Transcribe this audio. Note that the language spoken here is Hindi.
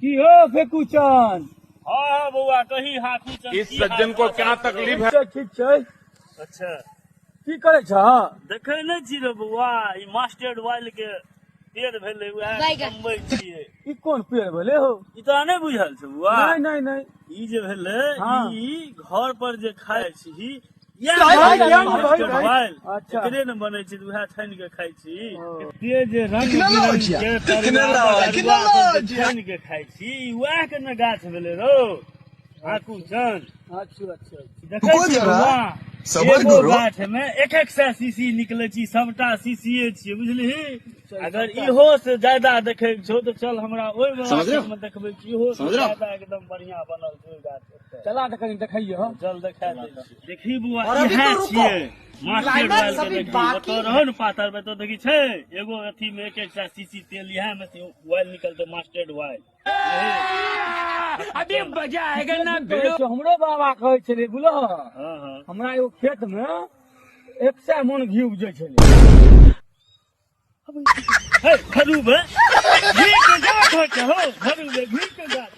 की हो फेकुचन? हाँ हाँ बउआ कही हाथू इस सज्जन को क्या तकलीफ है? ठीक छै। अच्छा की करे छ? देखे नहीं छी रे बउआ ई मास्टर वाइल के पेड़ भेले उहे कमबै छियै। ई कोन पेड़ भेले हो? ई तो नहीं बुझल छै बउआ। नहीं ई जे भेले हाँ। ई घर पर जे खाय छी अच्छा। एकरे न बनै छै उहे छान के खाय छी। ये जे रंग बिरंग के तरुआ छान के खाय छी उहे के न गाछ भेले रो आकू चन। अच्छा। देखै छी बउआ एगो गाछ में एक सीसी निकले छी सबटा सीसीए छियै बुझलिही। अगर इहो से ज्यादा देखे छो तो चल हमरा ओइ में देखबै छी इहो से ज्यादा एकदम बढ़िया बनल छै गाछ। चला त कनी देखैयो। चल देखा दे देखी बुआ इहे छियै मास्टर वाइल के देखी बतो रहो न पातर में तो देखी छै एगो अथी में एक सीसी तेल इहे में से वाइल निकलते मास्टर वाइल। अभी मजा आएगा ना भिड़ो। हमरो बाबा कहै छले बुझलो हां हमरा एगो खेत में 100 मन घी उपजै छले। हे खरू बे घी के गाछ हो घरू बे घी के गाछ